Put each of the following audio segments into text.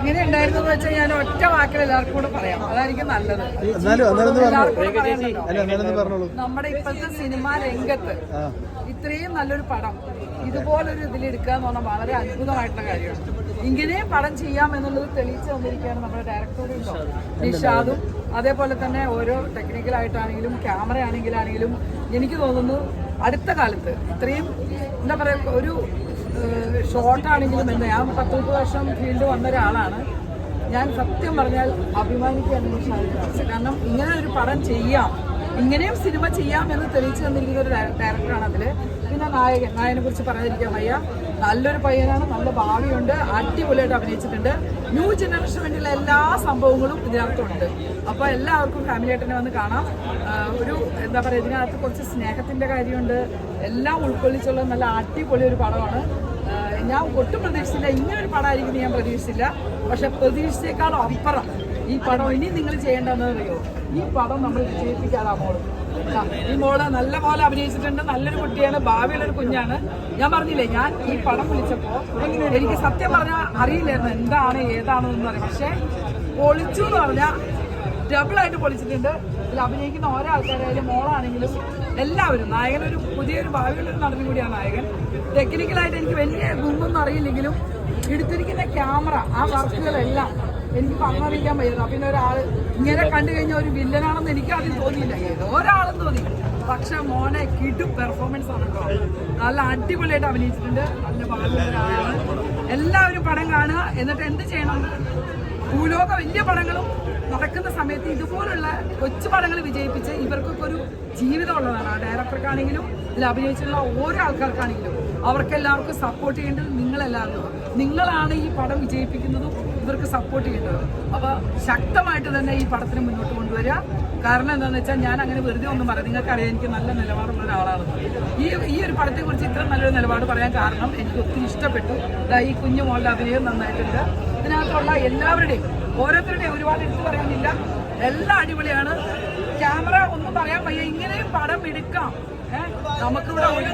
ഇങ്ങനെ ഉണ്ടായിരുന്നു വെച്ചാൽ ഞാൻ ഒറ്റ വാക്കിൽ എല്ലാവർക്കും കൂടെ പറയാം, അതായിരിക്കും നല്ലത്. നമ്മുടെ ഇപ്പോഴത്തെ സിനിമാ രംഗത്ത് ഇത്രയും നല്ലൊരു പടം ഇതുപോലൊരു ഇതിലെടുക്കുക എന്ന് പറഞ്ഞാൽ വളരെ അത്ഭുതമായിട്ടുള്ള കാര്യമാണ്. ഇങ്ങനെയും പടം ചെയ്യാം എന്നുള്ളത് തെളിയിച്ചു തന്നിരിക്കുകയാണ് നമ്മുടെ ഡയറക്ടറും നിഷാദും. അതേപോലെ തന്നെ ഓരോ ടെക്നിക്കലായിട്ടാണെങ്കിലും ക്യാമറ ആണെങ്കിലും എനിക്ക് തോന്നുന്നു അടുത്ത കാലത്ത് ഇത്രയും എന്താ പറയുക ഒരു ഷോർട്ടാണെങ്കിലും ഞാൻ 10-30 വർഷം ഫീൽഡ് വന്ന ഒരാളാണ്. ഞാൻ സത്യം പറഞ്ഞാൽ അഭിമാനിക്കുകയാണ് നിഷാദിനെ. കാരണം ഇങ്ങനെ ഒരു പടം ചെയ്യാം, ഇങ്ങനെയും സിനിമ ചെയ്യാം എന്ന് തെളിയിച്ചു തന്നിരിക്കുന്ന ഒരു ഡയറക്ടറാണ് അതിൽ. പിന്നെ നായകനെ കുറിച്ച് പറയാതിരിക്കാൻ വയ്യ. നല്ലൊരു പയ്യനാണ്, നല്ല ഭാവിയുണ്ട്, അടിപൊളിയായിട്ട് അഭിനയിച്ചിട്ടുണ്ട്. ന്യൂ ജനറേഷന് വേണ്ടിയുള്ള എല്ലാ സംഭവങ്ങളും ഇതിനകത്തുണ്ട്. അപ്പോൾ എല്ലാവർക്കും ഫാമിലി ആയിട്ട് തന്നെ വന്ന് കാണാം. ഒരു എന്താ പറയുക, ഇതിനകത്ത് കുറച്ച് സ്നേഹത്തിൻ്റെ കാര്യമുണ്ട്. എല്ലാം ഉൾക്കൊള്ളിച്ചുള്ള നല്ല അടിപൊളി ഒരു പടമാണ്. ഞാൻ ഒട്ടും പ്രതീക്ഷിച്ചില്ല, ഇങ്ങനൊരു പടമായിരിക്കും ഞാൻ പ്രതീക്ഷിച്ചില്ല. പക്ഷെ പ്രതീക്ഷിച്ചേക്കാളും അപ്പുറം ഈ പടം ഇനി നിങ്ങൾ ചെയ്യേണ്ടതെന്ന് അറിയോ, ഈ പടം നമ്മൾ വിജയിപ്പിക്കാതെ മോള്. ഈ മോള് നല്ല പോലെ അഭിനയിച്ചിട്ടുണ്ട്, നല്ലൊരു കുട്ടിയാണ്, ഭാവിയുള്ളൊരു കുഞ്ഞാണ്. ഞാൻ പറഞ്ഞില്ലേ, ഞാൻ ഈ പടം വിളിച്ചപ്പോൾ എനിക്ക് സത്യം പറഞ്ഞാൽ അറിയില്ലായിരുന്നു എന്താണ് ഏതാണെന്ന് പറയും. പക്ഷെ പൊളിച്ചു എന്ന് പറഞ്ഞാൽ ഡബിളായിട്ട് പൊളിച്ചിട്ടുണ്ട്. ഇതിൽ അഭിനയിക്കുന്ന ഓരോ ആൾക്കാരായാലും മോളാണെങ്കിലും എല്ലാവരും. നായകനൊരു പുതിയൊരു ഭാവിയുള്ളൊരു നടനും കൂടിയാണ് നായകൻ. ടെക്നിക്കലായിട്ട് എനിക്ക് വലിയ ഗുണമൊന്നും അറിയില്ലെങ്കിലും എടുത്തിരിക്കുന്ന ക്യാമറ, ആ വർക്കുകളെല്ലാം എനിക്ക് പറഞ്ഞറിയിക്കാൻ വയ്യത്. പിന്നെ ഒരാൾ ഇങ്ങനെ കണ്ടു കഴിഞ്ഞാൽ ഒരു വില്ലനാണെന്ന് എനിക്ക് ആദ്യം തോന്നിയില്ല, ഏതോ ഒരാളെന്ന് തോന്നി. പക്ഷെ മോനെ കിടു പെർഫോമൻസ് ആണ് കേട്ടോ. നല്ല അടിപൊളിയായിട്ട് അഭിനയിച്ചിട്ടുണ്ട്, നല്ല ഭാവിയുള്ള ഒരാളാണ്. എല്ലാവരും പടം കാണുക. എന്നിട്ട് എന്ത് ചെയ്യണം, ഭൂലോക വലിയ പടങ്ങളും നടക്കുന്ന സമയത്ത് ഇതുപോലുള്ള കൊച്ചു പടങ്ങൾ വിജയിപ്പിച്ച് ഇവർക്കൊക്കെ ഒരു ജീവിതമുള്ളതാണ്. ആ ഡയറക്ടർക്കാണെങ്കിലും ഇതിൽ അഭിനയിച്ചുള്ള ഓരോ ആൾക്കാർക്കാണെങ്കിലും അവർക്കെല്ലാവർക്കും സപ്പോർട്ട് ചെയ്യേണ്ടത് നിങ്ങളെല്ലാവരും. നിങ്ങളാണ് ഈ പടം വിജയിപ്പിക്കുന്നതും ഇവർക്ക് സപ്പോർട്ട് ചെയ്യേണ്ടത്. അപ്പോൾ ശക്തമായിട്ട് തന്നെ ഈ പടത്തിന് മുന്നോട്ട് കൊണ്ടുവരിക. കാരണം എന്താണെന്ന് വെച്ചാൽ ഞാൻ അങ്ങനെ വെറുതെ ഒന്നും പറയാം, നിങ്ങൾക്കറിയാം എനിക്ക് നല്ല നിലപാടുള്ള ഒരാളാണ്. ഈ ഒരു പടത്തെക്കുറിച്ച് ഇത്ര നല്ലൊരു നിലപാട് പറയാൻ കാരണം എനിക്ക് ഒത്തിരി ഇഷ്ടപ്പെട്ടു. ഈ കുഞ്ഞു മോളുടെ അഭിനയം നന്നായിട്ടുണ്ട്. ഇതിനകത്തുള്ള എല്ലാവരുടെയും ഓരോരുത്തരുടെയും ഒരുപാട് എടുത്തു പറയാനില്ല, എല്ലാം അടിപൊളിയാണ്. ക്യാമറ ഒന്നും പറയാൻ വയ്യ, ഇങ്ങനെയും പടം എടുക്കാം. നമുക്കിവിടെ മോനെ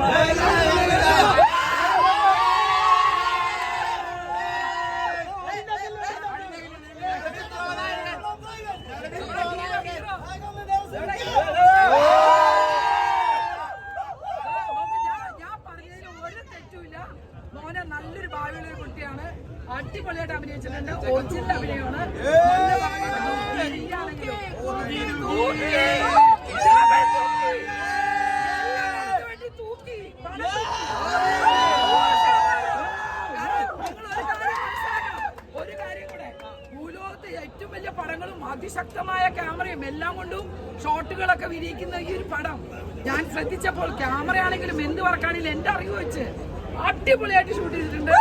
നല്ലൊരു ഭാവിയുള്ള ഒരു കുട്ടിയാണ്, അടിപൊളിയായിട്ട് അഭിനയിച്ചിട്ടുണ്ട്, ഒറിജിനൽ അഭിനയമാണ്. ഒരു കാര്യം കൂടെ, ഭൂലോകത്തെ ഏറ്റവും വലിയ പടങ്ങളും അതിശക്തമായ ക്യാമറയും എല്ലാം കൊണ്ടും ഷോട്ടുകളൊക്കെ വിരിയിക്കുന്ന ഈ ഒരു പടം ഞാൻ ശ്രദ്ധിച്ചപ്പോൾ ക്യാമറയാണെങ്കിലും എന്ത് വർക്കാണെങ്കിലും എന്റെ അറിവ് വെച്ച് അടിപൊളിയായിട്ട് ഷൂട്ട് ചെയ്തിട്ടുണ്ട്.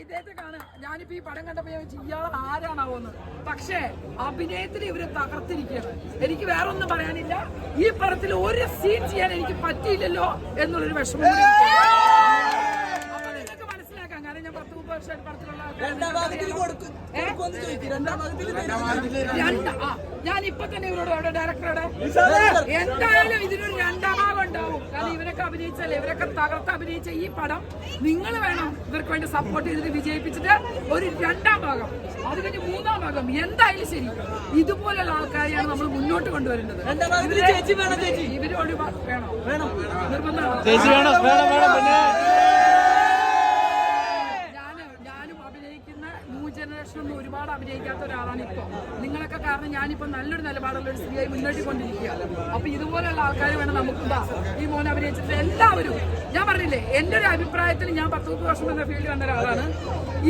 ഇദ്ദേഹത്തെ കാണാം, ഞാനിപ്പോ ഈ പടം കണ്ടപ്പോ ഇയാൾ ആരാണാവോന്ന്. പക്ഷേ അഭിനയത്തിൽ ഇവര് തകർത്തിരിക്കുകയാണ്. എനിക്ക് വേറെ ഒന്നും പറയാനില്ല. ഈ പടത്തിൽ ഒരു സീൻ ചെയ്യാൻ എനിക്ക് പറ്റിയില്ലല്ലോ എന്നുള്ളൊരു വിഷമം. അപ്പൊ നിങ്ങൾക്ക് മനസ്സിലാക്കാം, കാരണം ഞാൻ 10-30 വർഷമായിട്ട് പടത്തിലുള്ള ഞാൻ ഇപ്പൊ തന്നെ ഇവരോട് ഡയറക്ടറുടെ എന്തായാലും ഇതിനൊരു രണ്ടാം ഭാഗം ഉണ്ടാവും. കാരണം ഇവരൊക്കെ അഭിനയിച്ചല്ലേ, ഇവരൊക്കെ തകർത്ത് അഭിനയിച്ച ഈ പടം നിങ്ങൾ വേണം ഇവർക്ക് വേണ്ടി സപ്പോർട്ട് ചെയ്തിട്ട് വിജയിപ്പിച്ചിട്ട് ഒരു രണ്ടാം ഭാഗം, അത് കഴിഞ്ഞ് മൂന്നാം ഭാഗം എന്തായാലും ശരി. ഇതുപോലുള്ള ആൾക്കാരെയാണ് നമ്മൾ മുന്നോട്ട് കൊണ്ടുവരുന്നത്. ഇവരോട് വേണോ നിർബന്ധമാണ്. ജനറേഷനൊന്നും ഒരുപാട് അഭിനയിക്കാത്ത ഒരാളാണ് ഇപ്പോൾ നിങ്ങളൊക്കെ. കാരണം ഞാനിപ്പോൾ നല്ലൊരു നിലപാടുള്ള ഒരു സ്ത്രീയായി മുന്നോട്ടിക്കൊണ്ടിരിക്കുകയാണ്. അപ്പൊ ഇതുപോലെയുള്ള ആൾക്കാർ വേണം നമുക്കുണ്ടാ. ഈ മോനെ അഭിനയിച്ചിട്ട് എല്ലാവരും, ഞാൻ പറഞ്ഞില്ലേ, എൻ്റെ ഒരു അഭിപ്രായത്തിൽ ഞാൻ 10-30 വർഷം എന്ന ഫീൽഡിൽ വന്ന ഒരാളാണ്.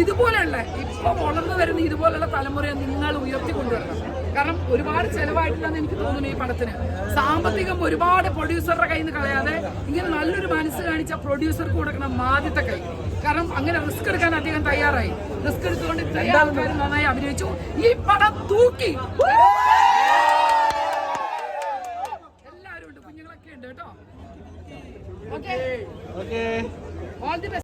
ഇതുപോലെയുള്ള ഇപ്പൊ വളർന്നു വരുന്ന ഇതുപോലുള്ള തലമുറയെ നിങ്ങൾ ഉയർത്തിക്കൊണ്ടുവരണം. കാരണം ഒരുപാട് ചെലവായിട്ടില്ലെന്ന് എനിക്ക് തോന്നുന്നു ഈ പടത്തിന്. സാമ്പത്തികം ഒരുപാട് പ്രൊഡ്യൂസറുടെ കയ്യിൽ നിന്ന് കളയാതെ ഇങ്ങനെ നല്ലൊരു മനസ്സ് കാണിച്ച പ്രൊഡ്യൂസർക്ക് കൊടുക്കണം ആദ്യത്തെ കൈ. കാരണം അങ്ങനെ റിസ്ക് എടുക്കാൻ അദ്ദേഹം തയ്യാറായി. റിസ്ക് എടുത്തുകൊണ്ട് ഇത്രയും ആൾക്കാർ നന്നായി അഭിനയിച്ചു. ഈ പടം തൂക്കി. എല്ലാവരും ഉണ്ട്, കുഞ്ഞുങ്ങളൊക്കെ ഉണ്ട് കേട്ടോ. Okay, all the best.